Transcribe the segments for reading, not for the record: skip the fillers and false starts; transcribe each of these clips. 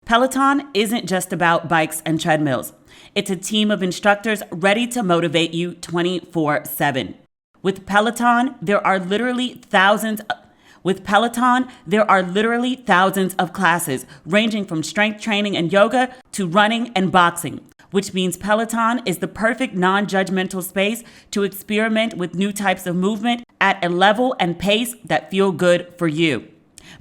Peloton isn't just about bikes and treadmills. It's a team of instructors ready to motivate you 24/7. With Peloton, there are literally thousands of classes ranging from strength training and yoga to running and boxing, which means Peloton is the perfect non-judgmental space to experiment with new types of movement at a level and pace that feel good for you.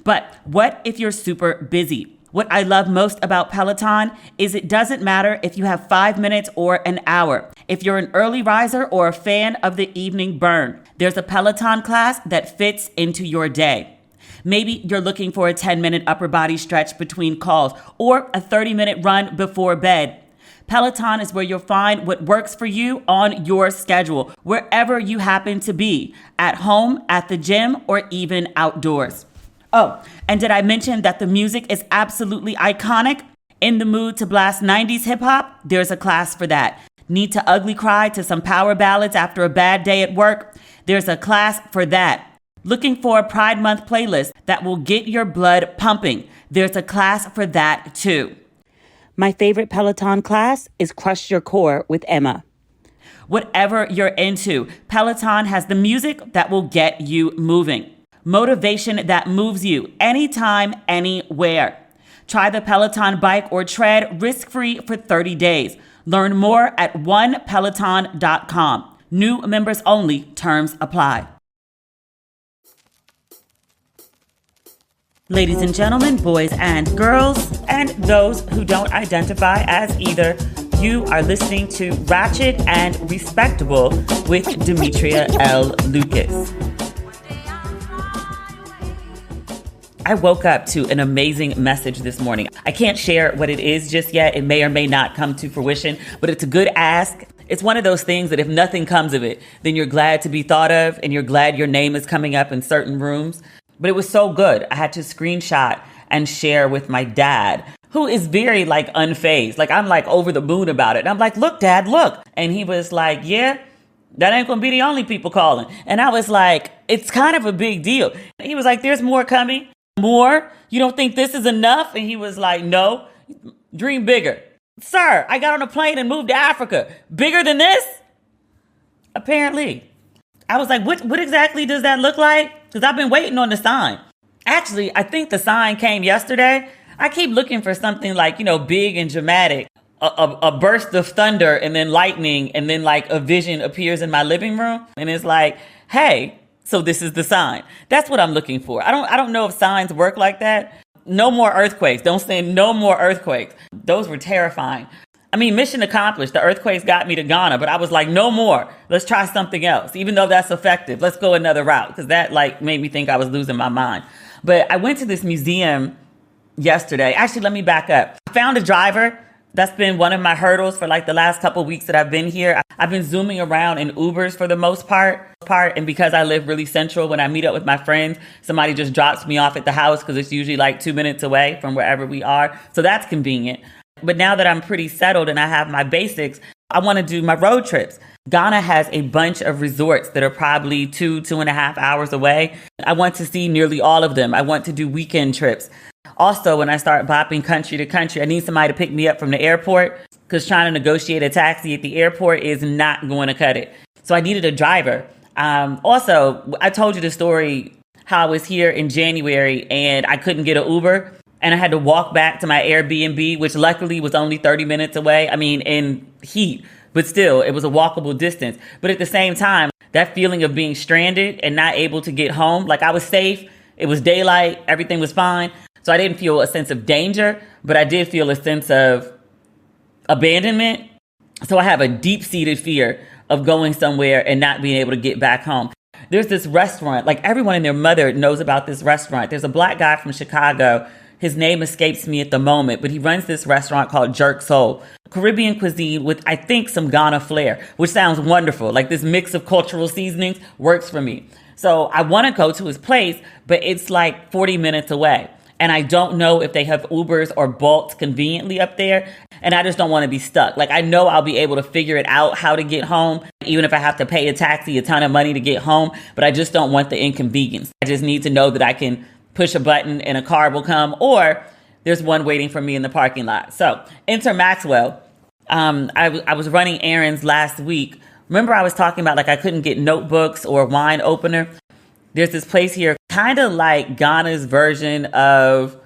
But what if you're super busy? What I love most about Peloton is it doesn't matter if you have 5 minutes or an hour. If you're an early riser or a fan of the evening burn, there's a Peloton class that fits into your day. Maybe you're looking for a 10-minute upper body stretch between calls or a 30-minute run before bed. Peloton is where you'll find what works for you on your schedule, wherever you happen to be, at home, at the gym, or even outdoors. Oh, and did I mention that the music is absolutely iconic? In the mood to blast 90s hip hop? There's a class for that. Need to ugly cry to some power ballads after a bad day at work? There's a class for that. Looking for a Pride Month playlist that will get your blood pumping? There's a class for that too. My favorite Peloton class is Crush Your Core with Emma. Whatever you're into, Peloton has the music that will get you moving. Motivation that moves you anytime, anywhere. Try the Peloton Bike or Tread risk-free for 30 days. Learn more at onepeloton.com. New members only. Terms apply. Ladies and gentlemen, boys and girls, and those who don't identify as either, you are listening to Ratchet and Respectable with Demetria L. Lucas. I woke up to an amazing message this morning. I can't share what it is just yet. It may or may not come to fruition, but it's a good ask. It's one of those things that if nothing comes of it, then you're glad to be thought of and you're glad your name is coming up in certain rooms. But it was so good. I had to screenshot and share with my dad, who is very unfazed. I'm over the moon about it. And I'm like, look, Dad, look. And he was like, yeah, that ain't gonna be the only people calling. And I was like, it's kind of a big deal. And he was like, there's more coming. More? You don't think this is enough? And he was like, no, dream bigger. Sir, I got on a plane and moved to Africa. Bigger than this? Apparently. I was like, what exactly does that look like? Because I've been waiting on the sign. Actually, I think the sign came yesterday. I keep looking for something big and dramatic. A burst of thunder and then lightning and then a vision appears in my living room. And it's like, hey, so this is the sign. That's what I'm looking for. I don't know if signs work like that. No more earthquakes. Don't say no more earthquakes. Those were terrifying. I mean, mission accomplished. The earthquakes got me to Ghana, but I was like, no more. Let's try something else. Even though that's effective, let's go another route, because that made me think I was losing my mind. But I went to this museum yesterday. Actually, let me back up. I found a driver. That's been one of my hurdles for the last couple of weeks that I've been here. I've been zooming around in Ubers for the most part. And because I live really central, when I meet up with my friends, somebody just drops me off at the house because it's usually 2 minutes away from wherever we are. So that's convenient. But now that I'm pretty settled and I have my basics, I want to do my road trips. Ghana has a bunch of resorts that are probably 2.5 hours away. I want to see nearly all of them. I want to do weekend trips. Also, when I start bopping country to country, I need somebody to pick me up from the airport because trying to negotiate a taxi at the airport is not going to cut it. So I needed a driver. Also, I told you the story how I was here in January and I couldn't get an Uber and I had to walk back to my Airbnb, which luckily was only 30 minutes away. I mean, in heat, but still, it was a walkable distance. But at the same time, that feeling of being stranded and not able to get home, I was safe. It was daylight. Everything was fine. So I didn't feel a sense of danger, but I did feel a sense of abandonment. So I have a deep-seated fear of going somewhere and not being able to get back home. There's this restaurant, everyone and their mother knows about this restaurant. There's a Black guy from Chicago. His name escapes me at the moment, but he runs this restaurant called Jerk Soul. Caribbean cuisine with, I think, some Ghana flair, which sounds wonderful. This mix of cultural seasonings works for me. So I want to go to his place, but it's 40 minutes away. And I don't know if they have Ubers or Bolts conveniently up there. And I just don't want to be stuck. I know I'll be able to figure it out how to get home, even if I have to pay a taxi a ton of money to get home. But I just don't want the inconvenience. I just need to know that I can push a button and a car will come. Or there's one waiting for me in the parking lot. So enter Maxwell. I was running errands last week. Remember I was talking about like I couldn't get notebooks or wine opener? There's this place here, kind of like Ghana's version of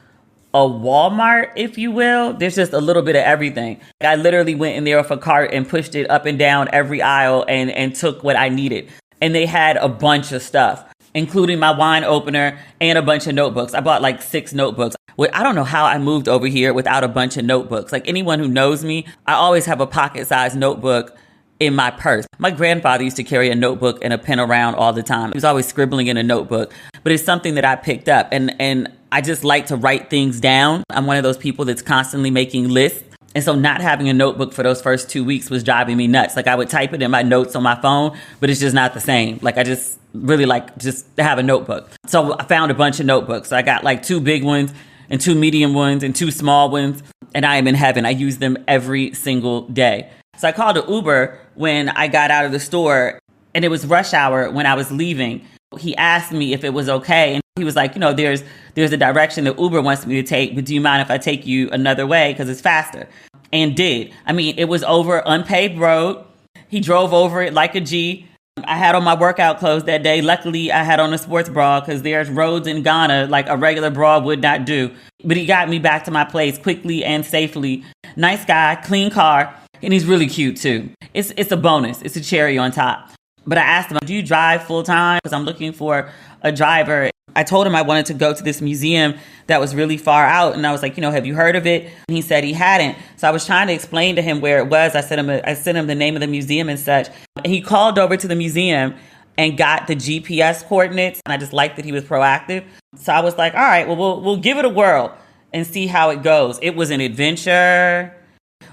a Walmart, if you will. There's just a little bit of everything. I literally went in there with a cart and pushed it up and down every aisle and took what I needed. And they had a bunch of stuff, including my wine opener and a bunch of notebooks. I bought like 6 notebooks. Well, I don't know how I moved over here without a bunch of notebooks. Like anyone who knows me, I always have a pocket-sized notebook in my purse. My grandfather used to carry a notebook and a pen around all the time. He was always scribbling in a notebook, but it's something that I picked up and I just like to write things down. I'm one of those people that's constantly making lists. And so not having a notebook for those first 2 weeks was driving me nuts. Like I would type it in my notes on my phone, but it's just not the same. Like I just really like just to have a notebook. So I found a bunch of notebooks. So I got like 2 big ones and 2 medium ones and 2 small ones. And I am in heaven. I use them every single day. So I called an Uber when I got out of the store and it was rush hour when I was leaving. He asked me if it was okay. And he was like, there's a direction that Uber wants me to take, but do you mind if I take you another way? Because it's faster. And did. I mean, it was over unpaved road. He drove over it like a G. I had on my workout clothes that day. Luckily, I had on a sports bra because there's roads in Ghana like a regular bra would not do. But he got me back to my place quickly and safely. Nice guy, clean car. And he's really cute too. It's a bonus. It's a cherry on top. But I asked him, do you drive full time? Because I'm looking for a driver. I told him I wanted to go to this museum that was really far out. And I was like, have you heard of it? And he said he hadn't. So I was trying to explain to him where it was. I sent him the name of the museum and such. And he called over to the museum and got the GPS coordinates. And I just liked that he was proactive. So I was like, all right, well, we'll give it a whirl and see how it goes. It was an adventure.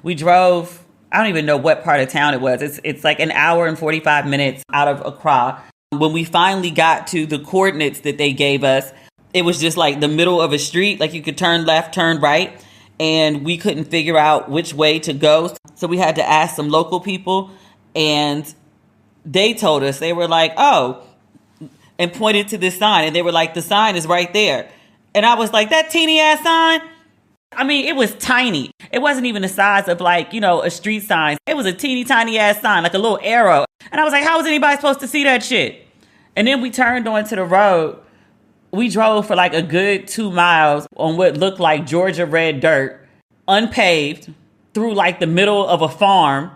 We drove, I don't even know what part of town it was. It's like an hour and 45 minutes out of Accra. When we finally got to the coordinates that they gave us, it was just like the middle of a street. Like you could turn left, turn right. And we couldn't figure out which way to go. So we had to ask some local people. And they told us, they were like, oh, and pointed to this sign. And they were like, the sign is right there. And I was like, that teeny ass sign? I mean, it was tiny. It wasn't even the size of like, a street sign. It was a teeny tiny ass sign, like a little arrow. And I was like, how was anybody supposed to see that shit? And then we turned onto the road. We drove for like a good 2 miles on what looked like Georgia red dirt, unpaved, through like the middle of a farm.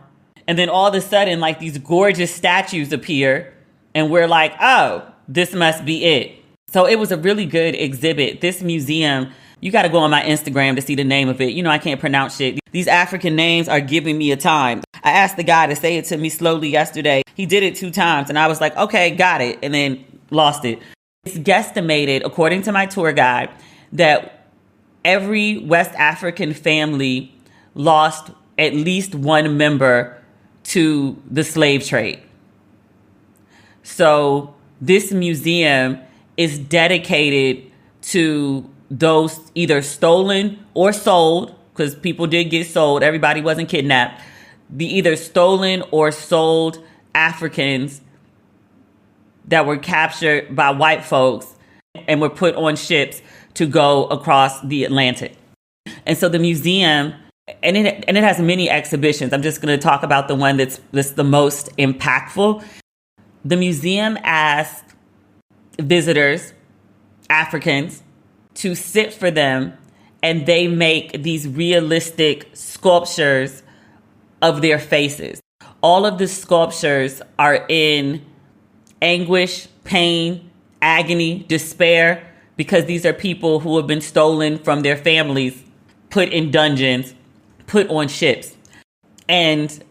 And then all of a sudden, like these gorgeous statues appear. And we're like, oh, this must be it. So it was a really good exhibit. This museum, you got to go on my Instagram to see the name of it. I can't pronounce shit. These African names are giving me a time. I asked the guy to say it to me slowly yesterday. He did it 2 times and I was like, okay, got it. And then lost it. It's guesstimated, according to my tour guide, that every West African family lost at least one member to the slave trade. So this museum is dedicated to those either stolen or sold, because people did get sold. Everybody wasn't kidnapped. The either stolen or sold Africans that were captured by white folks and were put on ships to go across the Atlantic. And so the museum, and it has many exhibitions. I'm just going to talk about the one that's the most impactful. The museum asked visitors, Africans, to sit for them, and they make these realistic sculptures of their faces. All of the sculptures are in anguish, pain, agony, despair, because these are people who have been stolen from their families, put in dungeons, put on ships. And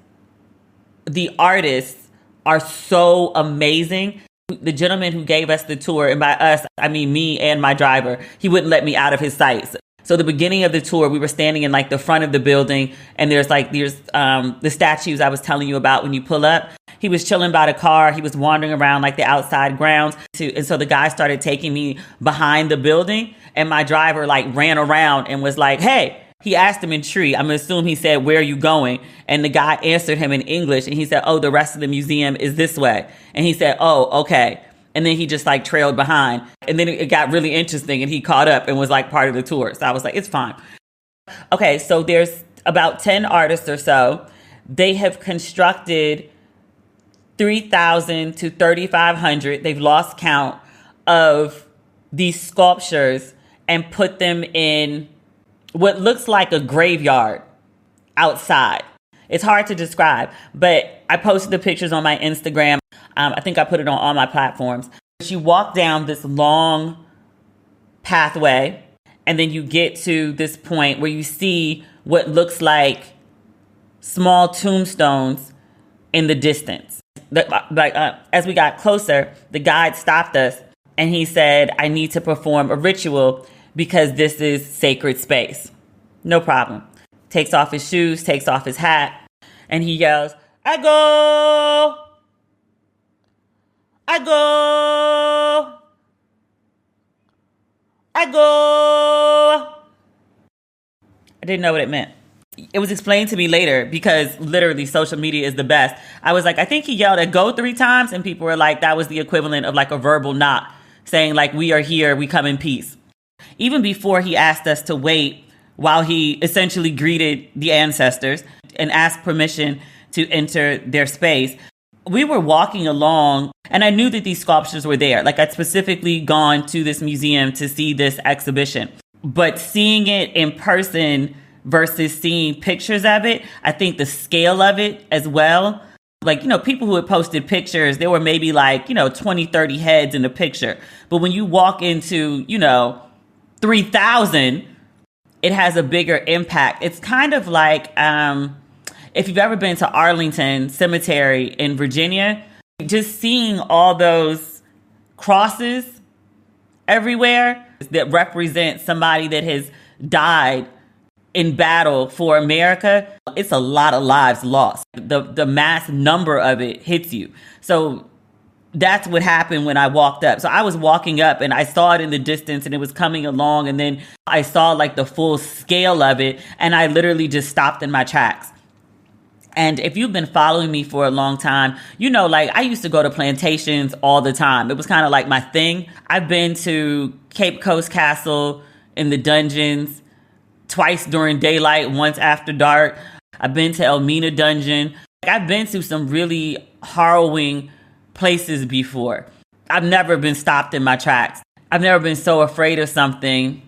the artists are so amazing. The gentleman who gave us the tour, and by us, I mean me and my driver, he wouldn't let me out of his sights. So the beginning of the tour, we were standing in like the front of the building, and there's the statues I was telling you about when you pull up. He was chilling by the car. He was wandering around like the outside grounds. And so the guy started taking me behind the building, and my driver like ran around and was like, hey. He asked him in Tree. I'm going to assume he said, where are you going? And the guy answered him in English. And he said, oh, the rest of the museum is this way. And he said, oh, okay. And then he just like trailed behind. And then it got really interesting and he caught up and was like part of the tour. So I was like, it's fine. Okay, so there's about 10 artists or so. They have constructed 3,000 to 3,500. They've lost count of these sculptures and put them in what looks like a graveyard outside. It's hard to describe, but I posted the pictures on my Instagram. I think I put it on all my platforms. You walk down this long pathway, and then you get to this point where you see what looks like small tombstones in the distance. As we got closer, the guide stopped us, and he said, I need to perform a ritual because this is sacred space. No problem. Takes off his shoes, takes off his hat, and he yells, I go! I go! I go! I didn't know what it meant. It was explained to me later because literally social media is the best. I was like, I think he yelled at go 3 times, and people were like, that was the equivalent of like a verbal knock saying like, we are here, we come in peace. Even before he asked us to wait while he essentially greeted the ancestors and asked permission to enter their space, we were walking along and I knew that these sculptures were there. Like I'd specifically gone to this museum to see this exhibition, but seeing it in person versus seeing pictures of it, I think the scale of it as well. Like, people who had posted pictures, there were maybe like, 20, 30 heads in the picture. But when you walk into, 3,000, it has a bigger impact. It's kind of like if you've ever been to Arlington Cemetery in Virginia, just seeing all those crosses everywhere that represent somebody that has died in battle for America. It's a lot of lives lost. The mass number of it hits you. So that's what happened when I walked up. So I was walking up and I saw it in the distance and it was coming along. And then I saw like the full scale of it. And I literally just stopped in my tracks. And if you've been following me for a long time, like I used to go to plantations all the time. It was kind of like my thing. I've been to Cape Coast Castle in the dungeons twice during daylight, once after dark. I've been to Elmina Dungeon. I've been to some really harrowing places before. I've never been stopped in my tracks. I've never been so afraid of something.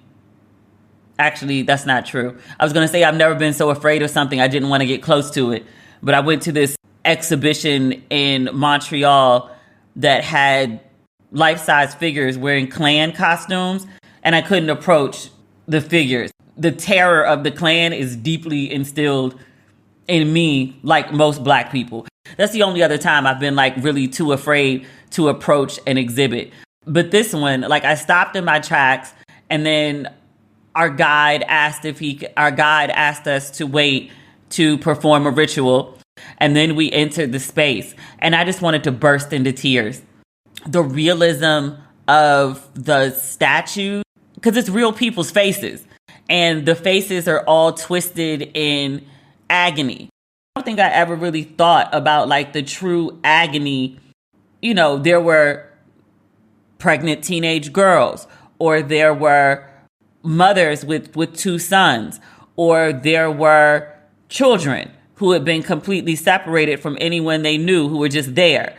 Actually, that's not true. I was going to say I've never been so afraid of something I didn't want to get close to it. But I went to this exhibition in Montreal that had life-size figures wearing Klan costumes, and I couldn't approach the figures. The terror of the Klan is deeply instilled in me, like most Black people. That's the only other time I've been like really too afraid to approach an exhibit. But this one, like I stopped in my tracks, and then our guide asked us to wait to perform a ritual. And then we entered the space, and I just wanted to burst into tears. The realism of the statue, because it's real people's faces, and the faces are all twisted in agony. I don't think I ever really thought about like the true agony. There were pregnant teenage girls, or there were mothers with 2 sons, or there were children who had been completely separated from anyone they knew, who were just there.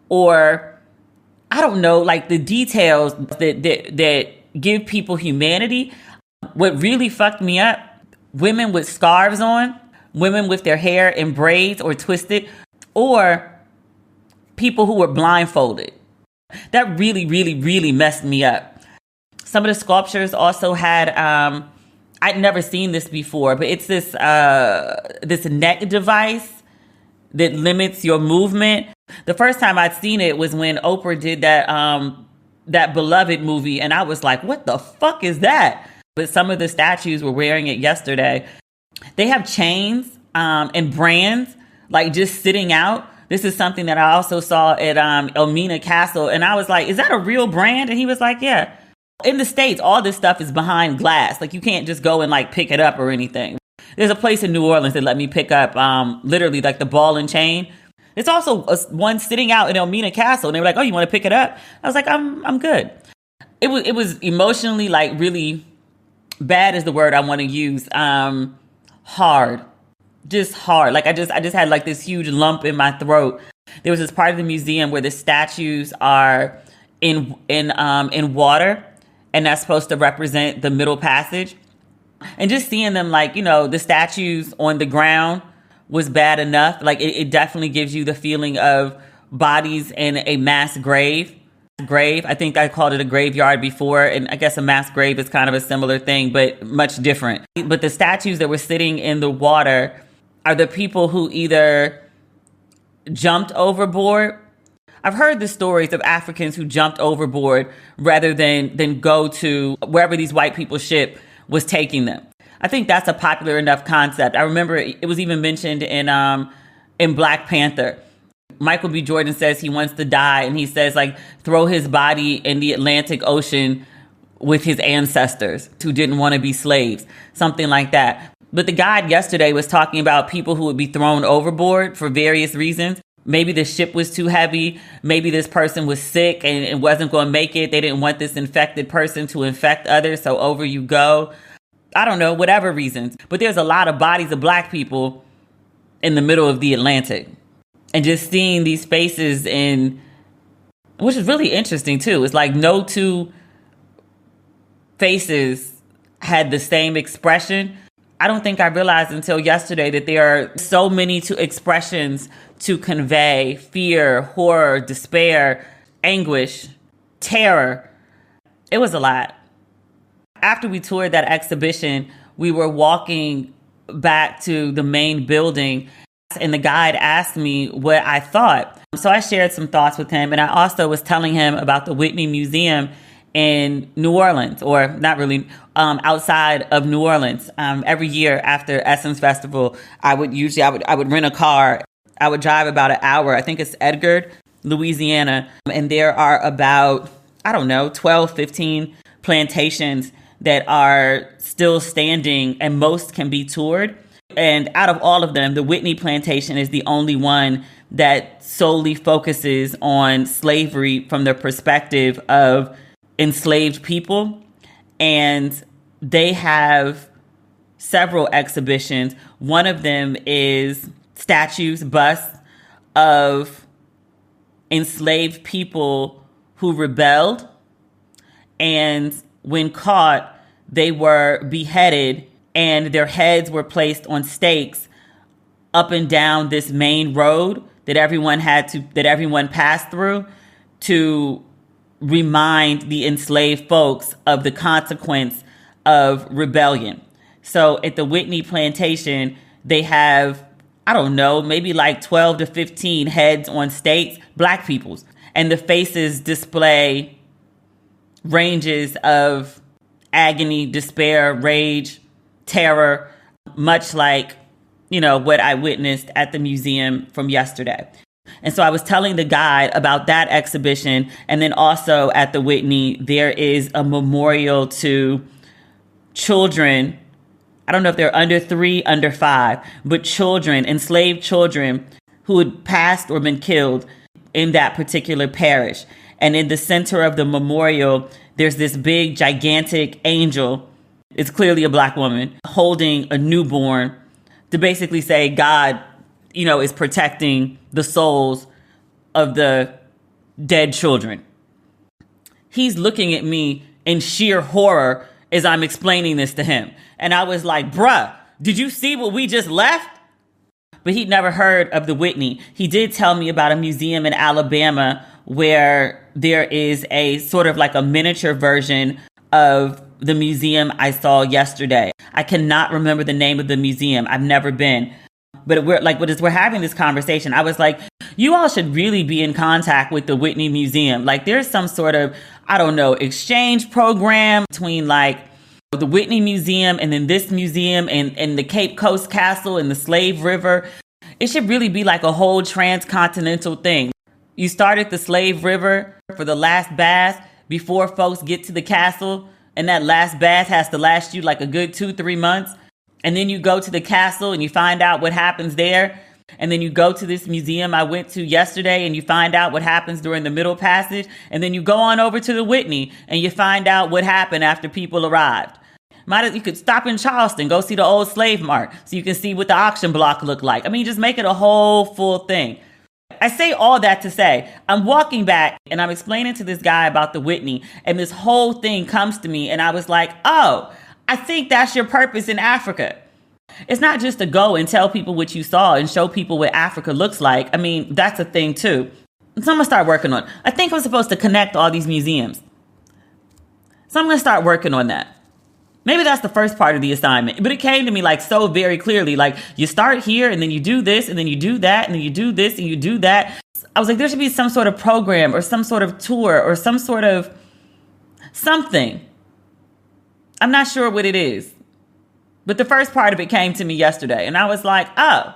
Or, I don't know, like the details that give people humanity. What really fucked me up, women with scarves on, women with their hair in braids or twisted, or people who were blindfolded. That really, really, really messed me up. Some of the sculptures also had, I'd never seen this before, but it's this neck device that limits your movement. The first time I'd seen it was when Oprah did that Beloved movie, and I was like, what the fuck is that? But some of the statues were wearing it yesterday. They have chains and brands like just sitting out. This is something that I also saw at Elmina Castle, and I was like, is that a real brand? And he was like, yeah. In the States, all this stuff is behind glass. Like you can't just go and like pick it up or anything. There's a place in New Orleans that let me pick up literally like the ball and chain. It's also one sitting out in Elmina Castle, and they were like, "Oh, you want to pick it up?" I was like, "I'm good." It was emotionally like really bad is the word I want to use. Hard, just hard. Like I just had like this huge lump in my throat. There was this part of the museum where the statues are in water, and that's supposed to represent the Middle Passage. And just seeing them, like, the statues on the ground was bad enough. Like it definitely gives you the feeling of bodies in a mass grave. I think I called it a graveyard before, and I guess a mass grave is kind of a similar thing, but much different. But the statues that were sitting in the water are the people who either jumped overboard. I've heard the stories of Africans who jumped overboard rather than go to wherever these white people's ship was taking them. I think that's a popular enough concept. I remember it was even mentioned in Black Panther. Michael B. Jordan says he wants to die, and he says, like, throw his body in the Atlantic Ocean with his ancestors who didn't want to be slaves, something like that. But the guide yesterday was talking about people who would be thrown overboard for various reasons. Maybe the ship was too heavy. Maybe this person was sick and wasn't going to make it. They didn't want this infected person to infect others, so over you go. I don't know, whatever reasons. But there's a lot of bodies of Black people in the middle of the Atlantic. And just seeing these faces which is really interesting too. It's like no two faces had the same expression. I don't think I realized until yesterday that there are so many expressions to convey fear, horror, despair, anguish, terror. It was a lot. After we toured that exhibition, we were walking back to the main building, and the guide asked me what I thought. So I shared some thoughts with him, and I also was telling him about the Whitney Museum in New Orleans, or not really, outside of New Orleans. Every year after Essence Festival, I would rent a car. I would drive about an hour. I think it's Edgar, Louisiana. And there are about, 12, 15 plantations that are still standing, and most can be toured. And out of all of them, the Whitney plantation is the only one that solely focuses on slavery from the perspective of enslaved people. And they have several exhibitions. One of them is statues, busts of enslaved people who rebelled. And when caught, they were beheaded, and their heads were placed on stakes up and down this main road that everyone passed through to remind the enslaved folks of the consequence of rebellion. So at the Whitney plantation, they have, maybe like 12 to 15 heads on stakes, Black people's, and the faces display ranges of agony, despair, rage, terror, much like, what I witnessed at the museum from yesterday. And so I was telling the guide about that exhibition. And then also at the Whitney, there is a memorial to children. I don't know if they're under 3, under 5, but children, enslaved children who had passed or been killed in that particular parish. And in the center of the memorial, there's this big, gigantic angel. It's clearly a Black woman holding a newborn to basically say God, is protecting the souls of the dead children. He's looking at me in sheer horror as I'm explaining this to him. And I was like, bruh, did you see what we just left? But he'd never heard of the Whitney. He did tell me about a museum in Alabama where there is a sort of like a miniature version of the museum I saw yesterday. I cannot remember the name of the museum. I've never been. But we're having this conversation, I was like, you all should really be in contact with the Whitney Museum. Like there's some sort of, exchange program between like the Whitney Museum and then this museum and the Cape Coast Castle and the Slave River. It should really be like a whole transcontinental thing. You start at the Slave River for the last bath before folks get to the castle. And that last bath has to last you like a good 2-3 months. And then you go to the castle and you find out what happens there. And then you go to this museum I went to yesterday and you find out what happens during the Middle Passage. And then you go on over to the Whitney and you find out what happened after people arrived. You could stop in Charleston, go see the old slave mart so you can see what the auction block looked like. I mean, just make it a whole full thing. I say all that to say, I'm walking back and I'm explaining to this guy about the Whitney, and this whole thing comes to me and I was like, oh, I think that's your purpose in Africa. It's not just to go and tell people what you saw and show people what Africa looks like. I mean, that's a thing too. So I'm going to start working on it. I think I'm supposed to connect all these museums. So I'm going to start working on that. Maybe that's the first part of the assignment, but it came to me like so very clearly, like you start here and then you do this and then you do that and then you do this and you do that. I was like, there should be some sort of program or some sort of tour or some sort of something. I'm not sure what it is, but the first part of it came to me yesterday and I was like, oh,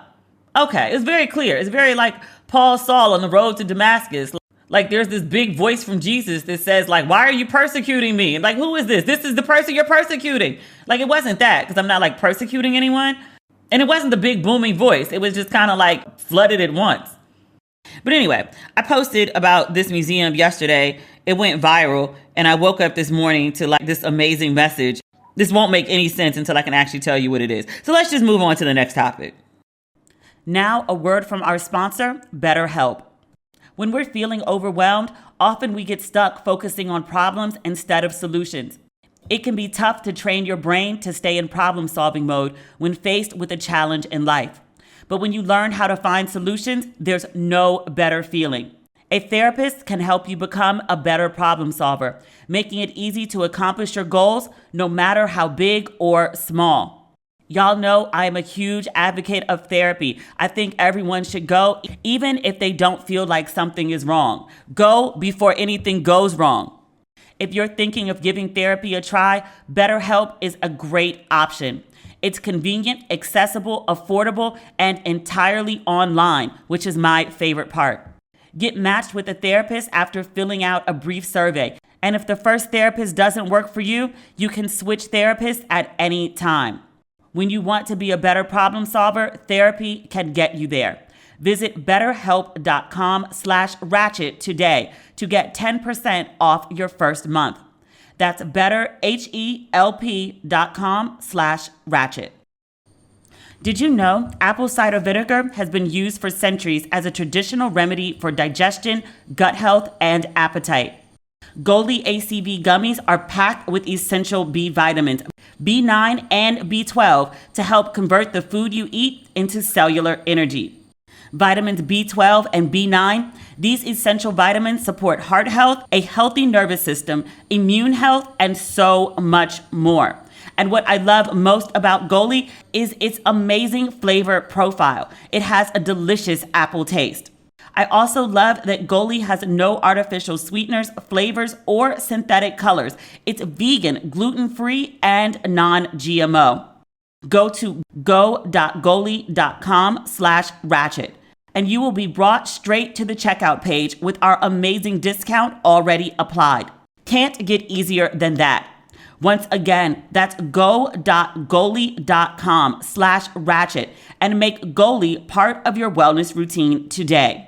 okay. It's very clear. It's very like Paul Saul on the road to Damascus. Like there's this big voice from Jesus that says like, why are you persecuting me? And like, who is this? This is the person you're persecuting. Like it wasn't that, because I'm not like persecuting anyone. And it wasn't the big booming voice. It was just kind of like flooded at once. But anyway, I posted about this museum yesterday. It went viral. And I woke up this morning to like this amazing message. This won't make any sense until I can actually tell you what it is. So let's just move on to the next topic. Now, a word from our sponsor, BetterHelp. When we're feeling overwhelmed, often we get stuck focusing on problems instead of solutions. It can be tough to train your brain to stay in problem-solving mode when faced with a challenge in life. But when you learn how to find solutions, there's no better feeling. A therapist can help you become a better problem solver, making it easy to accomplish your goals, no matter how big or small. Y'all know I am a huge advocate of therapy. I think everyone should go, even if they don't feel like something is wrong. Go before anything goes wrong. If you're thinking of giving therapy a try, BetterHelp is a great option. It's convenient, accessible, affordable, and entirely online, which is my favorite part. Get matched with a therapist after filling out a brief survey. And if the first therapist doesn't work for you, you can switch therapists at any time. When you want to be a better problem solver, therapy can get you there. Visit betterhelp.com/ratchet today to get 10% off your first month. That's betterhelp.com/ratchet. Did you know apple cider vinegar has been used for centuries as a traditional remedy for digestion, gut health, and appetite? Goli ACV gummies are packed with essential B vitamins, B9 and B12 to help convert the food you eat into cellular energy. Vitamins B12 and B9, these essential vitamins support heart health, a healthy nervous system, immune health, and so much more. And what I love most about Goli is its amazing flavor profile. It has a delicious apple taste. I also love that Goli has no artificial sweeteners, flavors, or synthetic colors. It's vegan, gluten-free, and non-GMO. Go to go.goli.com/ratchet, and you will be brought straight to the checkout page with our amazing discount already applied. Can't get easier than that. Once again, that's go.goli.com/ratchet and make Goli part of your wellness routine today.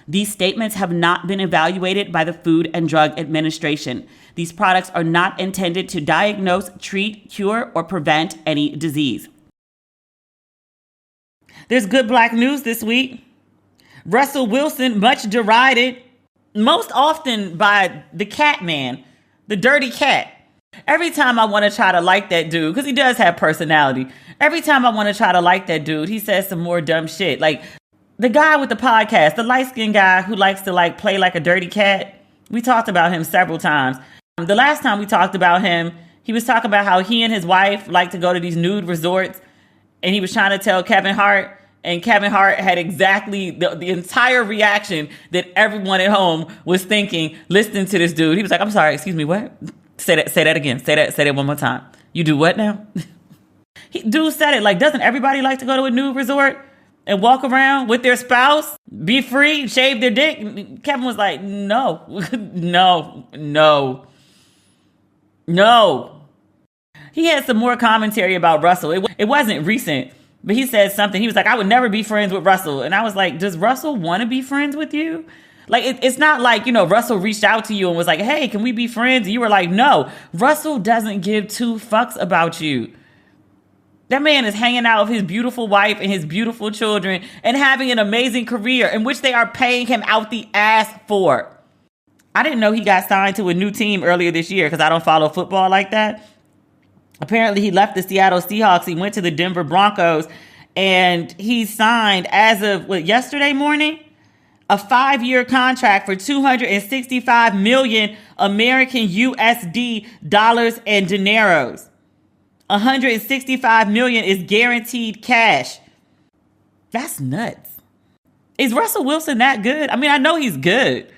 These statements have not been evaluated by the Food and Drug Administration. These products are not intended to diagnose, treat, cure, or prevent any disease. There's good Black news this week. Russell Wilson, much derided, most often by the cat man, the dirty cat. Every time I want to try to like that dude, because he does have personality, every time I want to try to like that dude, he says some more dumb shit. Like, the guy with the podcast, the light-skinned guy who likes to like play like a dirty cat, we talked about him several times. The last time we talked about him, he was talking about how he and his wife like to go to these nude resorts, and he was trying to tell Kevin Hart, and Kevin Hart had exactly the entire reaction that everyone at home was thinking listening to this dude. He was like, I'm sorry, excuse me, what? Say that again. Say that one more time. You do what now? Dude said it like, doesn't everybody like to go to a nude resort and walk around with their spouse, be free, shave their dick? Kevin was like, no, no. He had some more commentary about Russell. It wasn't recent, But he said something. He was like, I would never be friends with Russell. And I was like, does Russell want to be friends with you? Like, it's not like, Russell reached out to you and was like, hey, can we be friends? And you were like, no. Russell doesn't give two fucks about you. That man is hanging out with his beautiful wife and his beautiful children and having an amazing career in which they are paying him out the ass for. I didn't know he got signed to a new team earlier this year because I don't follow football like that. Apparently, he left the Seattle Seahawks. He went to the Denver Broncos, and he signed as of yesterday morning, a 5-year contract for $265 million American USD dollars and dineros. $165 million is guaranteed cash. That's nuts. Is Russell Wilson that good? I mean, I know he's good,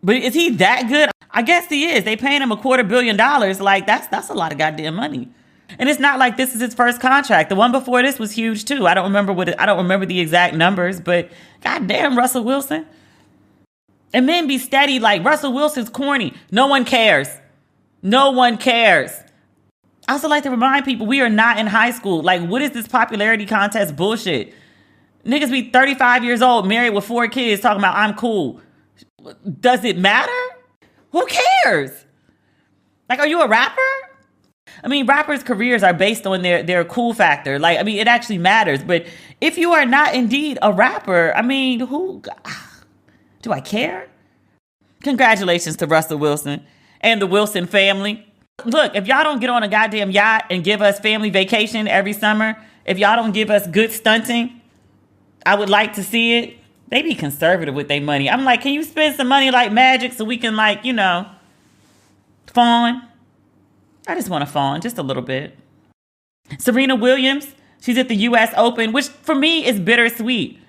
but is he that good? I guess he is. They paying him $250 million. Like, that's a lot of goddamn money. And it's not like this is his first contract. The one before this was huge too. I don't remember the exact numbers, but goddamn, Russell Wilson. And men be steady like Russell Wilson's corny. No one cares. No one cares. I also like to remind people we are not in high school. Like, what is this popularity contest bullshit? Niggas be 35 years old, married with 4 kids, talking about I'm cool. Does it matter? Who cares? Like, are you a rapper? I mean, rappers' careers are based on their cool factor. Like, I mean, it actually matters. But if you are not indeed a rapper, I mean, do I care? Congratulations to Russell Wilson and the Wilson family. Look, if y'all don't get on a goddamn yacht and give us family vacation every summer, if y'all don't give us good stunting, I would like to see it. They be conservative with their money. I'm like, can you spend some money like Magic so we can fawn? I just want to fawn just a little bit. Serena Williams, she's at the U.S. Open, which for me is bittersweet.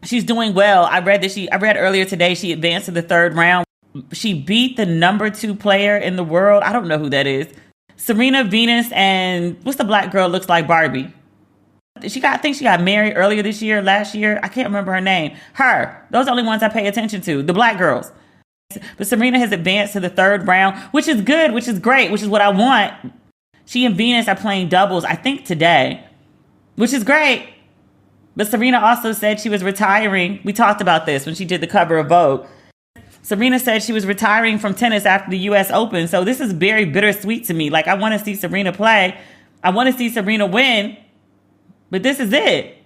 She's doing well. I read earlier today she advanced to the 3rd round. She beat the number 2 player in the world. I don't know who that is. Serena, Venus, and what's the black girl looks like Barbie? I think she got married earlier this year, last year. I can't remember her name. Her. Those are the only ones I pay attention to. The black girls. But Serena has advanced to the 3rd round, which is good, which is great, which is what I want. She and Venus are playing doubles, I think today, which is great. But Serena also said she was retiring. We talked about this when she did the cover of Vogue. Serena said she was retiring from tennis after the U.S. Open. So this is very bittersweet to me. Like, I want to see Serena play. I want to see Serena win. But this is it.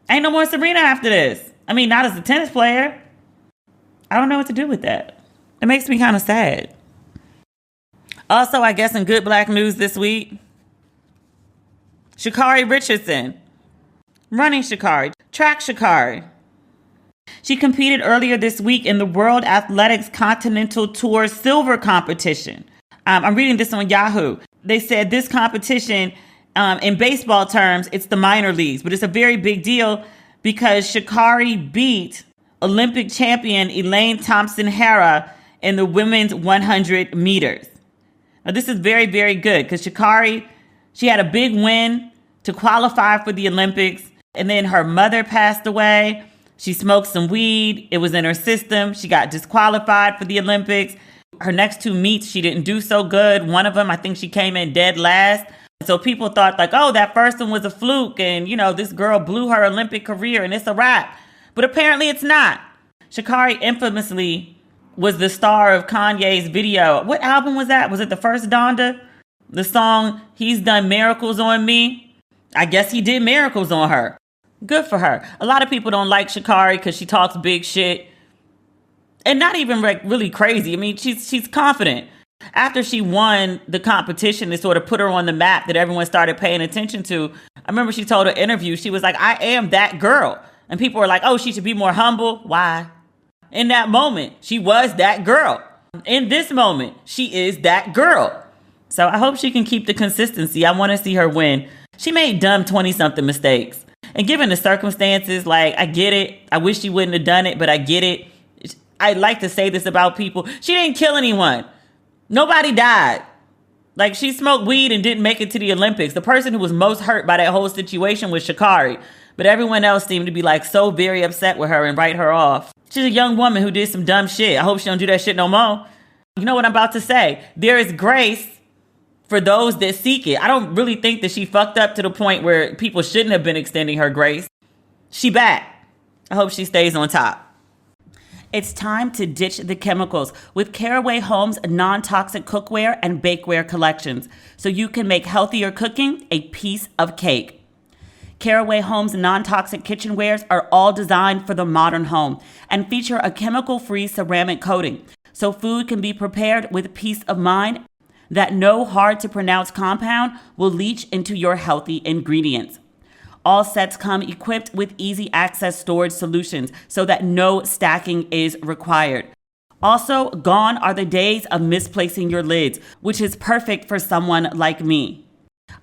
Ain't no more Serena after this. I mean, not as a tennis player. I don't know what to do with that. It makes me kind of sad. Also, I guess in good black news this week, Shakari Richardson, running Shakari, track Shakari. She competed earlier this week in the World Athletics Continental Tour Silver Competition. I'm reading this on Yahoo. They said this competition, in baseball terms, it's the minor leagues, but it's a very big deal because Shakari beat Olympic champion Elaine Thompson-Herah in the women's 100 meters. Now, this is very, very good because Shakari, she had a big win to qualify for the Olympics, and then her mother passed away. She smoked some weed. It was in her system. She got disqualified for the Olympics. Her next 2 meets, she didn't do so good. One of them, I think she came in dead last. So people thought like, oh, that first one was a fluke. And, this girl blew her Olympic career and it's a wrap. But apparently it's not. Shakari infamously was the star of Kanye's video. What album was that? Was it the first Donda? The song, He's Done Miracles on Me. I guess he did miracles on her. Good for her. A lot of people don't like Shakari because she talks big shit. And not even really crazy. I mean, she's confident. After she won the competition, it sort of put her on the map that everyone started paying attention to. I remember she told her interview, she was like, I am that girl. And people were like, oh, she should be more humble. Why? In that moment, she was that girl. In this moment, she is that girl. So I hope she can keep the consistency. I want to see her win. She made dumb 20-something mistakes. And given the circumstances, like, I get it. I wish she wouldn't have done it, but I get it. I like to say this about people. She didn't kill anyone. Nobody died. Like, she smoked weed and didn't make it to the Olympics. The person who was most hurt by that whole situation was Shakari. But everyone else seemed to be, like, so very upset with her and write her off. She's a young woman who did some dumb shit. I hope she don't do that shit no more. You know what I'm about to say? There is grace for those that seek it. I don't really think that she fucked up to the point where people shouldn't have been extending her grace. She back. I hope she stays on top. It's time to ditch the chemicals with Caraway Home's non-toxic cookware and bakeware collections, so you can make healthier cooking a piece of cake. Caraway Home's non-toxic kitchenwares are all designed for the modern home and feature a chemical-free ceramic coating, so food can be prepared with peace of mind that no hard-to-pronounce compound will leach into your healthy ingredients. All sets come equipped with easy access storage solutions so that no stacking is required. Also, gone are the days of misplacing your lids, which is perfect for someone like me.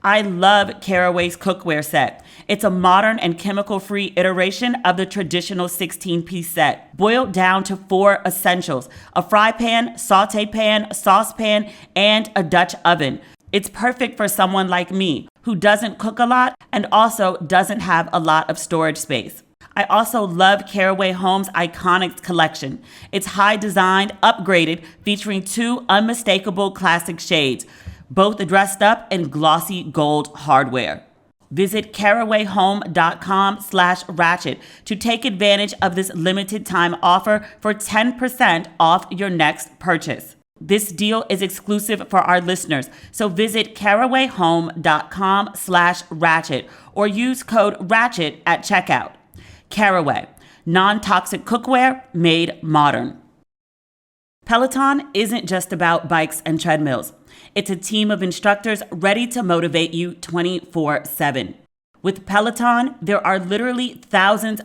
I love Caraway's cookware set. It's a modern and chemical-free iteration of the traditional 16-piece set, boiled down to 4 essentials: a fry pan, sauté pan, saucepan, and a Dutch oven. It's perfect for someone like me who doesn't cook a lot and also doesn't have a lot of storage space. I also love Caraway Home's Iconics collection. It's high designed, upgraded, featuring 2 unmistakable classic shades, both dressed up in glossy gold hardware. Visit carawayhome.com/ratchet to take advantage of this limited time offer for 10% off your next purchase. This deal is exclusive for our listeners, so visit carawayhome.com/ratchet or use code RATCHET at checkout. Caraway, non-toxic cookware made modern. Peloton isn't just about bikes and treadmills. It's a team of instructors ready to motivate you 24/7. With Peloton, there are literally thousands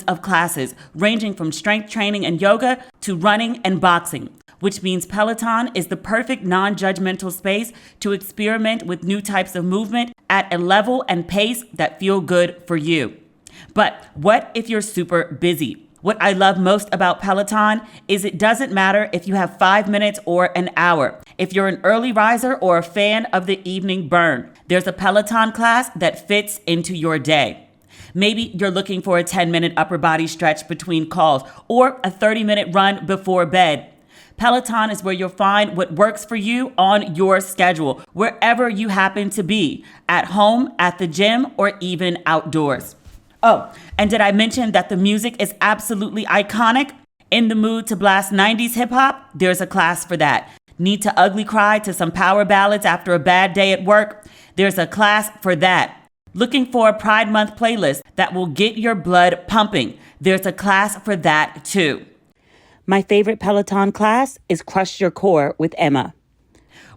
of classes, ranging from strength training and yoga to running and boxing, which means Peloton is the perfect non-judgmental space to experiment with new types of movement at a level and pace that feel good for you. But what if you're super busy? What I love most about Peloton is it doesn't matter if you have 5 minutes or an hour. If you're an early riser or a fan of the evening burn, there's a Peloton class that fits into your day. Maybe you're looking for a 10-minute upper body stretch between calls or a 30-minute run before bed. Peloton is where you'll find what works for you on your schedule, wherever you happen to be, at home, at the gym, or even outdoors. Oh, and did I mention that the music is absolutely iconic? In the mood to blast 90s hip hop? There's a class for that. Need to ugly cry to some power ballads after a bad day at work? There's a class for that. Looking for a Pride Month playlist that will get your blood pumping? There's a class for that too. My favorite Peloton class is Crush Your Core with Emma.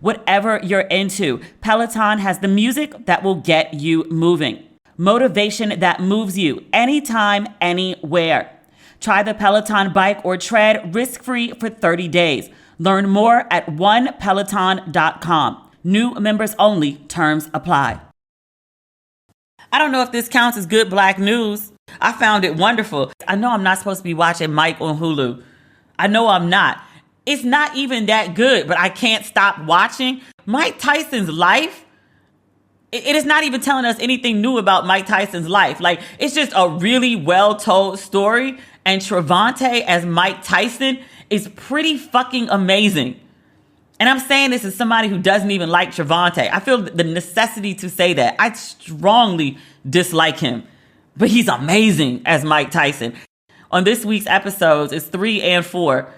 Whatever you're into, Peloton has the music that will get you moving. Motivation that moves you anytime, anywhere. Try the Peloton Bike or Tread risk-free for 30 days. Learn more at onepeloton.com. New members only. Terms apply. I don't know if this counts as good Black news. I found it wonderful. I know I'm not supposed to be watching Mike on Hulu. I know I'm not. It's not even that good, but I can't stop watching. Mike Tyson's life, it is not even telling us anything new about Mike Tyson's life. Like, it's just a really well-told story. And Trevante as Mike Tyson is pretty fucking amazing. And I'm saying this as somebody who doesn't even like Trevante. I feel the necessity to say that. I strongly dislike him. But he's amazing as Mike Tyson. On this week's episodes, it's 3 and 4.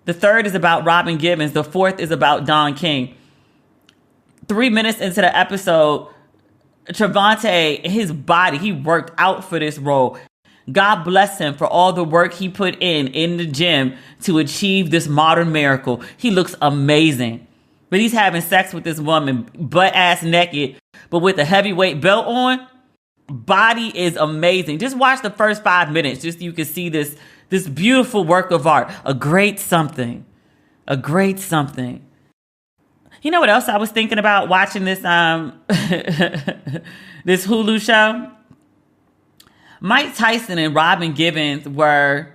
The third is about Robin Givens. The fourth is about Don King. 3 minutes into the episode, Trevante, his body, he worked out for this role. God bless him for all the work he put in the gym to achieve this modern miracle. He looks amazing. But he's having sex with this woman, butt ass naked, but with a heavyweight belt on. Body is amazing. Just watch the first 5 minutes, just so you can see this beautiful work of art. A great something. A great something. You know what else I was thinking about watching this this Hulu show? Mike Tyson and Robin Givens were,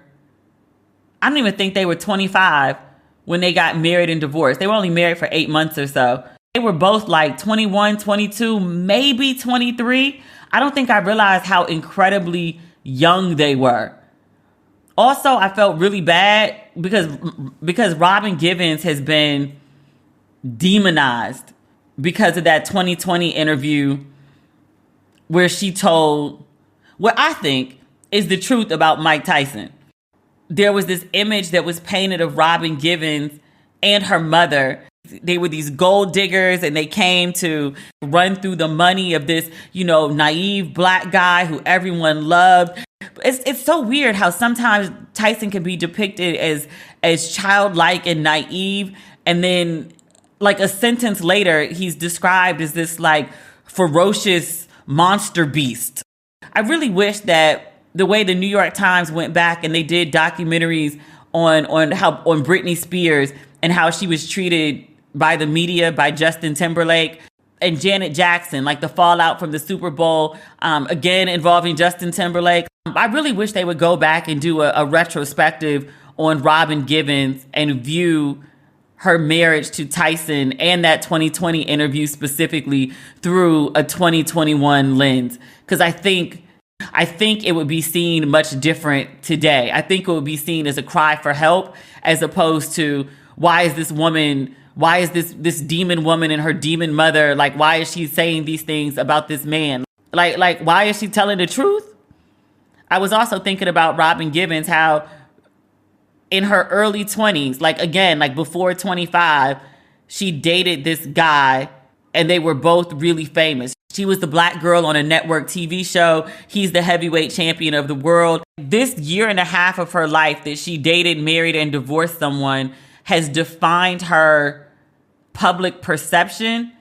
I don't even think they were 25 when they got married and divorced. They were only married for 8 months or so. They were both like 21, 22, maybe 23. I don't think I realized how incredibly young they were. Also, I felt really bad because Robin Givens has been demonized because of that 2020 interview where she told what I think is the truth about Mike Tyson. There was this image that was painted of Robin Givens and her mother. They were these gold diggers and they came to run through the money of this, naive black guy who everyone loved. It's so weird how sometimes Tyson can be depicted as childlike and naive, and then like a sentence later he's described as this like ferocious monster beast. I really wish that the way the New York Times went back and they did documentaries on Britney Spears and how she was treated by the media, by Justin Timberlake and Janet Jackson, like the fallout from the Super Bowl, again involving Justin Timberlake. I really wish they would go back and do a retrospective on Robin Givens and view her marriage to Tyson and that 2020 interview specifically through a 2021 lens. Because I think it would be seen much different today. I think it would be seen as a cry for help as opposed to why is this demon woman and her demon mother, like, why is she saying these things about this man? Like, why is she telling the truth? I was also thinking about Robin Givens, how in her early 20s, like before 25, she dated this guy and they were both really famous. She was the black girl on a network TV show. He's the heavyweight champion of the world. This year and a half of her life that she dated, married, and divorced someone has defined her public perception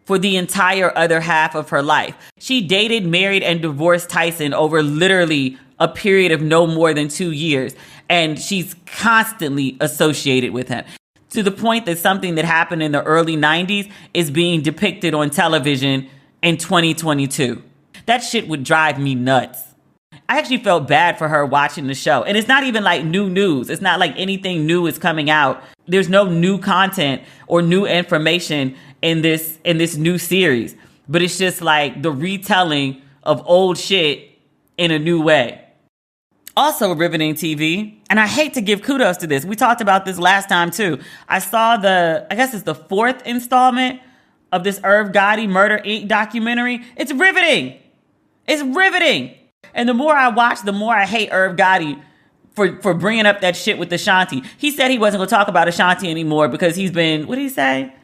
for the entire other half of her life. She dated, married, and divorced Tyson over literally a period of no more than 2 years. And she's constantly associated with him to the point that something that happened in the early 90s is being depicted on television in 2022. That shit would drive me nuts. I actually felt bad for her watching the show. And it's not even like new news. It's not like anything new is coming out. There's no new content or new information in this new series. But it's just like the retelling of old shit in a new way. Also riveting TV, and I hate to give kudos to this. We talked about this last time too. I saw I guess it's the 4th installment of this Irv Gotti Murder Inc. documentary. It's riveting. It's riveting. And the more I watch, the more I hate Irv Gotti for bringing up that shit with Ashanti. He said he wasn't going to talk about Ashanti anymore because he's been, what did he say?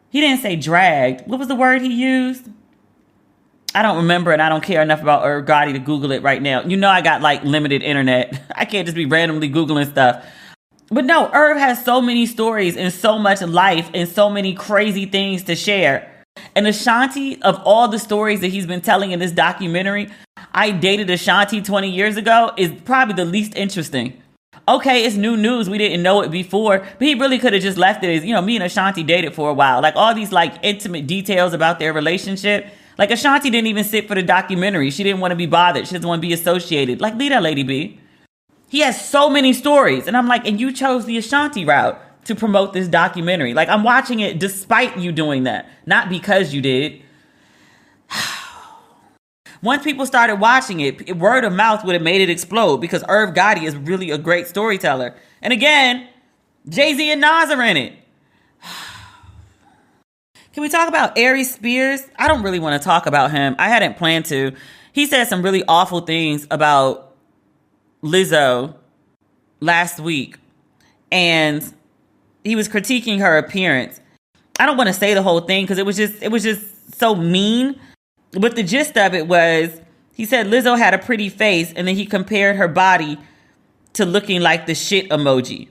He didn't say dragged. What was the word he used? I don't remember, and I don't care enough about Irv Gotti to Google it right now. I got like limited internet. I can't just be randomly Googling stuff. But no, Irv has so many stories and so much life and so many crazy things to share. And Ashanti, of all the stories that he's been telling in this documentary, I dated Ashanti 20 years ago, is probably the least interesting. Okay, it's new news. We didn't know it before, but he really could have just left it as, me and Ashanti dated for a while. Like all these like intimate details about their relationship. Like Ashanti didn't even sit for the documentary. She didn't want to be bothered. She doesn't want to be associated. Like, leave that lady be. He has so many stories. And I'm like, and you chose the Ashanti route to promote this documentary. Like, I'm watching it despite you doing that, not because you did. Once people started watching it, word of mouth would have made it explode because Irv Gotti is really a great storyteller. And again, Jay-Z and Nas are in it. Can we talk about Aries Spears? I don't really want to talk about him. I hadn't planned to. He said some really awful things about Lizzo last week. And he was critiquing her appearance. I don't want to say the whole thing because it was just so mean. But the gist of it was, he said Lizzo had a pretty face and then he compared her body to looking like the shit emoji.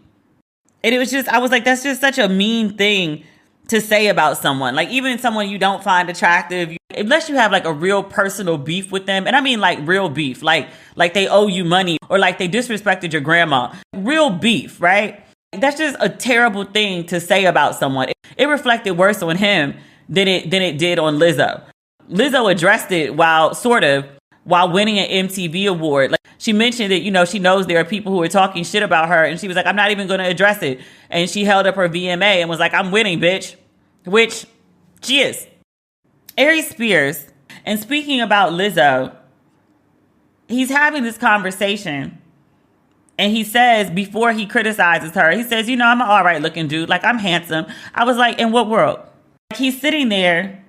And it was just, I was like, that's just such a mean thing to say about someone. Like even someone you don't find attractive, unless you have like a real personal beef with them. And I mean like real beef, like they owe you money or like they disrespected your grandma. Real beef, right? That's just a terrible thing to say about someone. It reflected worse on him than it did on Lizzo. Lizzo addressed it while winning an MTV award. Like she mentioned that, she knows there are people who are talking shit about her. And she was like, I'm not even going to address it. And she held up her VMA and was like, I'm winning, bitch. Which she is. Aries Spears. And speaking about Lizzo, he's having this conversation And he says, before he criticizes her, he says, I'm an all right looking dude. Like, I'm handsome. I was like, in what world? Like, he's sitting there.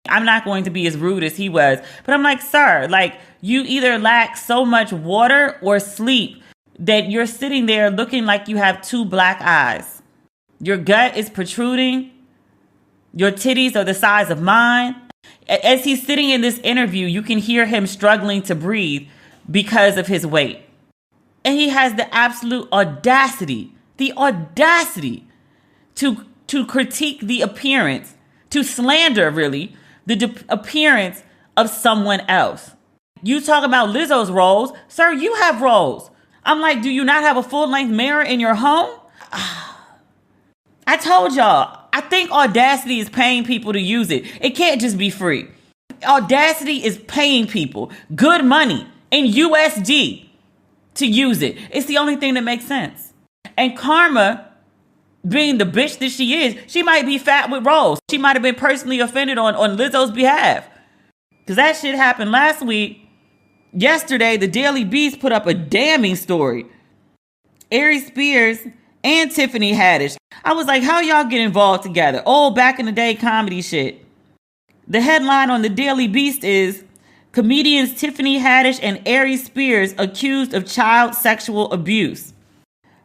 I'm not going to be as rude as he was. But I'm like, sir, like, you either lack so much water or sleep that you're sitting there looking like you have two black eyes. Your gut is protruding. Your titties are the size of mine. As he's sitting in this interview, you can hear him struggling to breathe because of his weight. And he has the absolute audacity to critique the appearance, to slander, really, the appearance of someone else. You talk about Lizzo's rolls. Sir, you have rolls. I'm like, do you not have a full-length mirror in your home? I told y'all, I think Audacity is paying people to use it. It can't just be free. Audacity is paying people good money in USD to use it. It's the only thing that makes sense. And Karma, being the bitch that she is, she might be fat with rolls. She might have been personally offended on Lizzo's behalf. Because that shit happened last week. Yesterday, the Daily Beast put up a damning story. Aries Spears and Tiffany Haddish. I was like, how y'all get involved together? Oh, back in the day comedy shit. The headline on the Daily Beast is, comedians Tiffany Haddish and Aries Spears accused of child sexual abuse.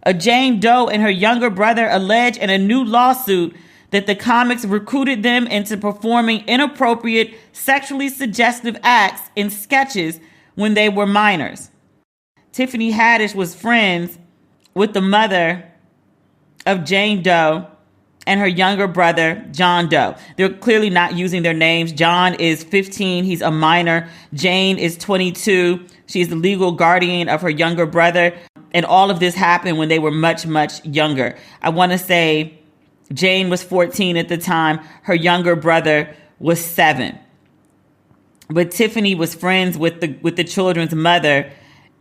A Jane Doe and her younger brother allege in a new lawsuit that the comics recruited them into performing inappropriate, sexually suggestive acts in sketches when they were minors. Tiffany Haddish was friends with the mother of Jane Doe and her younger brother, John Doe. They're clearly not using their names. John is 15. He's a minor. Jane is 22. She's the legal guardian of her younger brother. And all of this happened when they were much, much younger. I want to say Jane was 14 at the time. Her younger brother was 7. But Tiffany was friends with the children's mother,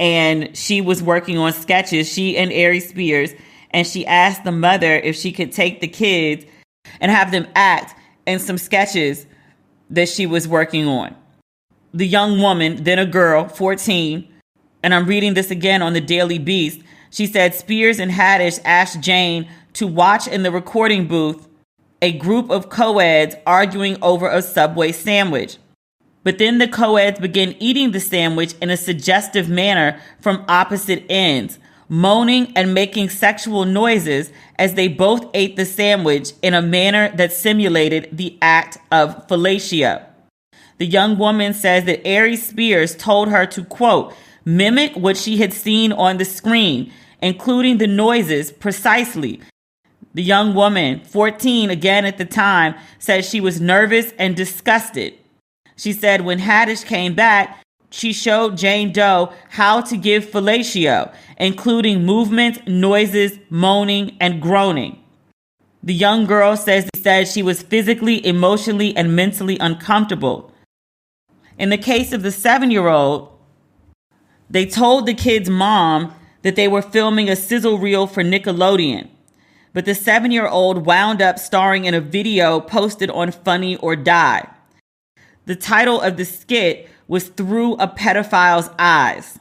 and she was working on sketches, she and Aries Spears, and she asked the mother if she could take the kids and have them act in some sketches that she was working on. The young woman, then a girl, 14, and I'm reading this again on the Daily Beast, she said Spears and Haddish asked Jane to watch in the recording booth a group of co-eds arguing over a Subway sandwich. But then the co-eds began eating the sandwich in a suggestive manner from opposite ends, moaning and making sexual noises as they both ate the sandwich in a manner that simulated the act of fellatio. The young woman says that Aries Spears told her to, quote, mimic what she had seen on the screen, including the noises precisely. The young woman, 14 again at the time, says she was nervous and disgusted. She said when Haddish came back, she showed Jane Doe how to give fellatio, including movements, noises, moaning, and groaning. The young girl says she was physically, emotionally, and mentally uncomfortable. In the case of the 7-year-old, they told the kid's mom that they were filming a sizzle reel for Nickelodeon, but the 7-year-old wound up starring in a video posted on Funny or Die. The title of the skit was Through a Pedophile's Eyes.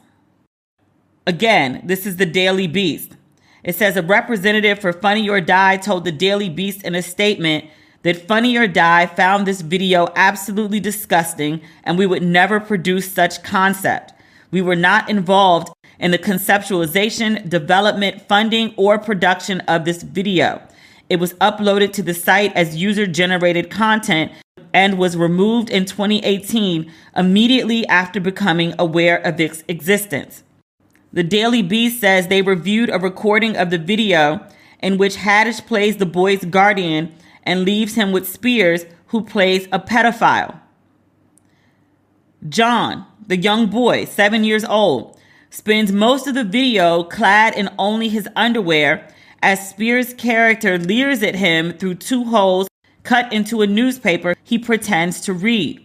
Again, this is the Daily Beast. It says a representative for Funny or Die told the Daily Beast in a statement that Funny or Die found this video absolutely disgusting and we would never produce such concept. We were not involved in the conceptualization, development, funding, or production of this video. It was uploaded to the site as user-generated content and was removed in 2018 immediately after becoming aware of its existence. The Daily Beast says they reviewed a recording of the video in which Haddish plays the boy's guardian and leaves him with Spears, who plays a pedophile. John, the young boy, 7 years old, spends most of the video clad in only his underwear as Spears' character leers at him through 2 holes cut into a newspaper he pretends to read.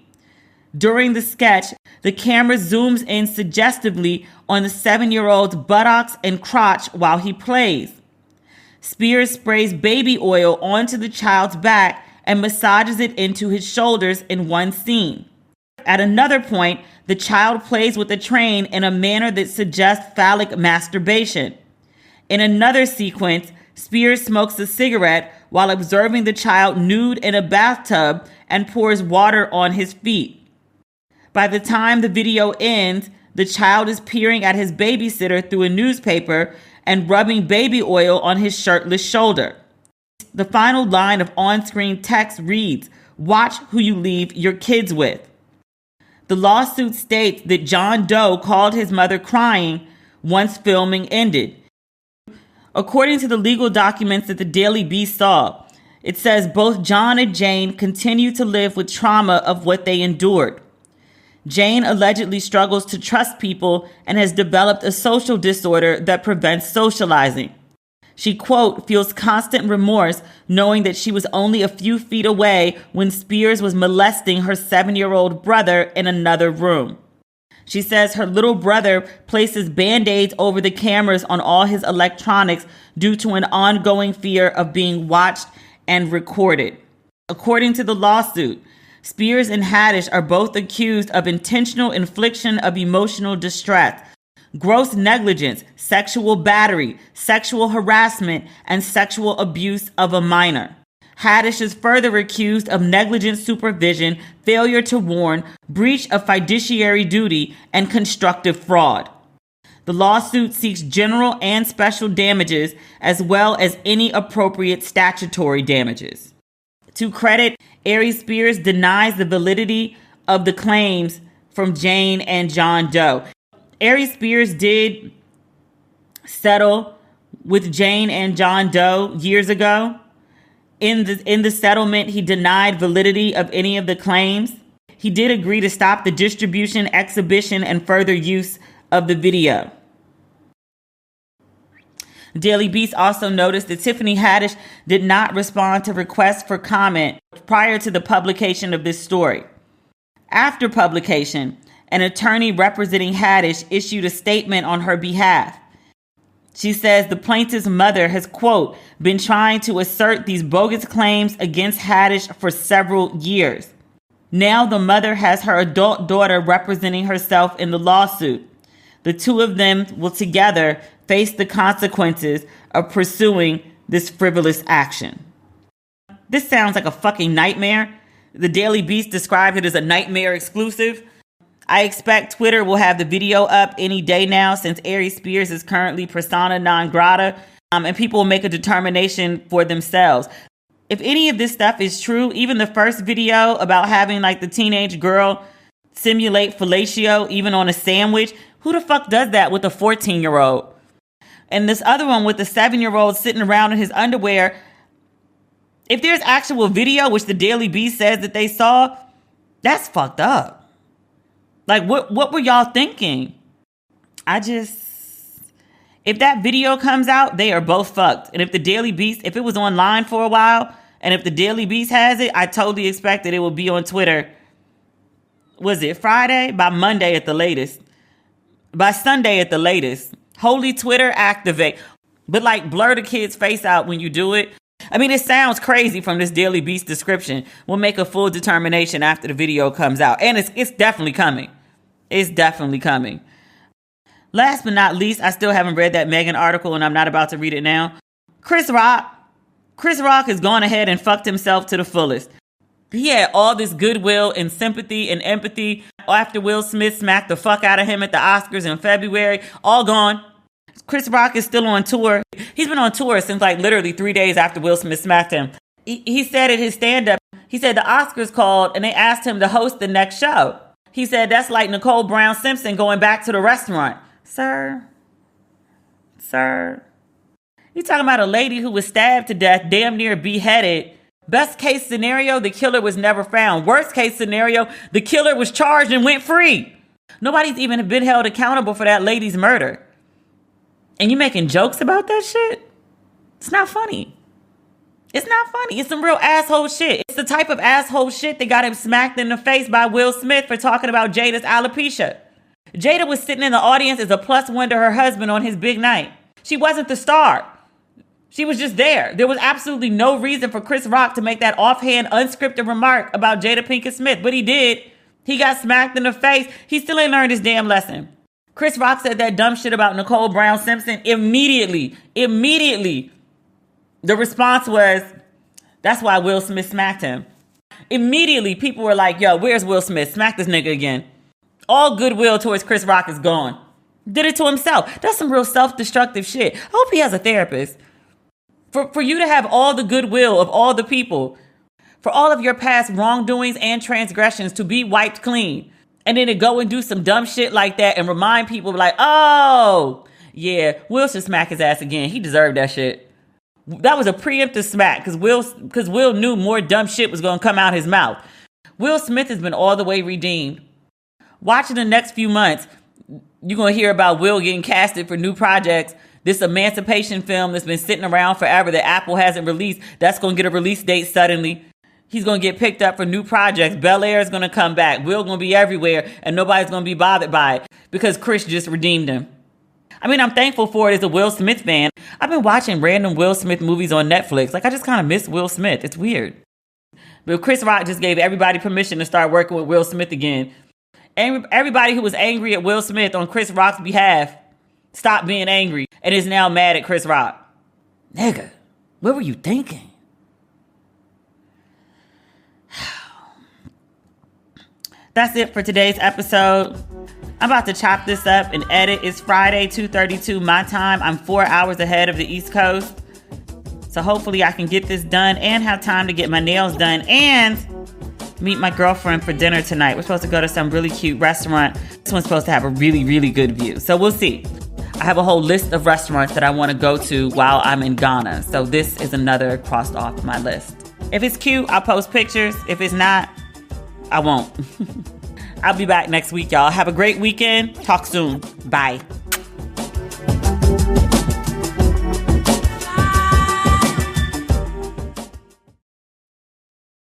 During the sketch, the camera zooms in suggestively on the 7-year-old's buttocks and crotch while he plays. Spears sprays baby oil onto the child's back and massages it into his shoulders in one scene. At another point, the child plays with the train in a manner that suggests phallic masturbation. In another sequence, Spears smokes a cigarette while observing the child nude in a bathtub and pours water on his feet. By the time the video ends, the child is peering at his babysitter through a newspaper and rubbing baby oil on his shirtless shoulder. The final line of on-screen text reads, "Watch who you leave your kids with." The lawsuit states that John Doe called his mother crying once filming ended. According to the legal documents that the Daily Beast saw, it says both John and Jane continue to live with trauma of what they endured. Jane allegedly struggles to trust people and has developed a social disorder that prevents socializing. She, quote, feels constant remorse knowing that she was only a few feet away when Spears was molesting her 7-year-old brother in another room. She says her little brother places Band-Aids over the cameras on all his electronics due to an ongoing fear of being watched and recorded. According to the lawsuit, Spears and Haddish are both accused of intentional infliction of emotional distress, gross negligence, sexual battery, sexual harassment, and sexual abuse of a minor. Haddish is further accused of negligent supervision, failure to warn, breach of fiduciary duty, and constructive fraud. The lawsuit seeks general and special damages as well as any appropriate statutory damages. To credit, Aries Spears denies the validity of the claims from Jane and John Doe. Aries Spears did settle with Jane and John Doe years ago. In the settlement, he denied validity of any of the claims. He did agree to stop the distribution, exhibition, and further use of the video. Daily Beast also noticed that Tiffany Haddish did not respond to requests for comment prior to the publication of this story. After publication, an attorney representing Haddish issued a statement on her behalf. She says the plaintiff's mother has, quote, been trying to assert these bogus claims against Haddish for several years. Now the mother has her adult daughter representing herself in the lawsuit. The two of them will together face the consequences of pursuing this frivolous action. This sounds like a fucking nightmare. The Daily Beast described it as a nightmare exclusive. I expect Twitter will have the video up any day now since Aries Spears is currently persona non grata, and people will make a determination for themselves. If any of this stuff is true, even the first video about having like the teenage girl simulate fellatio even on a sandwich, who the fuck does that with a 14-year-old? And this other one with the 7-year-old sitting around in his underwear. If there's actual video, which the Daily Beast says that they saw, that's fucked up. Like, what were y'all thinking? If that video comes out, they are both fucked. And if the Daily Beast, if it was online for a while, and if the Daily Beast has it, I totally expect that it will be on Twitter. Was it Friday? By Monday at the latest. By Sunday at the latest. Holy Twitter, activate. But like, blur the kid's face out when you do it. I mean, it sounds crazy from this Daily Beast description. We'll make a full determination after the video comes out. And it's definitely coming. It's definitely coming. Last but not least, I still haven't read that Meghan article and I'm not about to read it now. Chris Rock has gone ahead and fucked himself to the fullest. He had all this goodwill and sympathy and empathy after Will Smith smacked the fuck out of him at the Oscars in February. All gone. Chris Rock is still on tour. He's been on tour since like literally 3 days after Will Smith smacked him. He said at his stand-up, he said the Oscars called and they asked him to host the next show. He said that's like Nicole Brown Simpson going back to the restaurant. Sir. You talking about a lady who was stabbed to death, damn near beheaded. Best case scenario, the killer was never found. Worst case scenario, the killer was charged and went free. Nobody's even been held accountable for that lady's murder. And you making jokes about that shit? It's not funny. It's not funny. It's some real asshole shit. It's the type of asshole shit that got him smacked in the face by Will Smith for talking about Jada's alopecia. Jada was sitting in the audience as a plus one to her husband on his big night. She wasn't the star. She was just there. There was absolutely no reason for Chris Rock to make that offhand, unscripted remark about Jada Pinkett Smith, but he did. He got smacked in the face. He still ain't learned his damn lesson. Chris Rock said that dumb shit about Nicole Brown Simpson. Immediately, the response was, that's why Will Smith smacked him. Immediately, people were like, yo, where's Will Smith? Smack this nigga again. All goodwill towards Chris Rock is gone. Did it to himself. That's some real self-destructive shit. I hope he has a therapist. For you to have all the goodwill of all the people, for all of your past wrongdoings and transgressions to be wiped clean, and then to go and do some dumb shit like that and remind people like, oh, yeah, Will should smack his ass again. He deserved that shit. That was a preemptive smack because Will knew more dumb shit was going to come out his mouth. Will Smith has been all the way redeemed. Watching the next few months, you're going to hear about Will getting casted for new projects. This emancipation film that's been sitting around forever that Apple hasn't released, that's going to get a release date suddenly. He's going to get picked up for new projects. Bel Air is going to come back. Will going to be everywhere and nobody's going to be bothered by it because Chris just redeemed him. I mean, I'm thankful for it as a Will Smith fan. I've been watching random Will Smith movies on Netflix. Like, I just kind of miss Will Smith. It's weird. But Chris Rock just gave everybody permission to start working with Will Smith again. Everybody who was angry at Will Smith on Chris Rock's behalf stopped being angry and is now mad at Chris Rock. Nigga, what were you thinking? That's it for today's episode. I'm about to chop this up and edit. It's Friday, 2:32 my time. I'm 4 hours ahead of the East Coast. So hopefully I can get this done and have time to get my nails done and meet my girlfriend for dinner tonight. We're supposed to go to some really cute restaurant. This one's supposed to have a really, really good view. So we'll see. I have a whole list of restaurants that I want to go to while I'm in Ghana. So this is another crossed off my list. If it's cute, I'll post pictures. If it's not, I won't. I'll be back next week, y'all. Have a great weekend. Talk soon. Bye.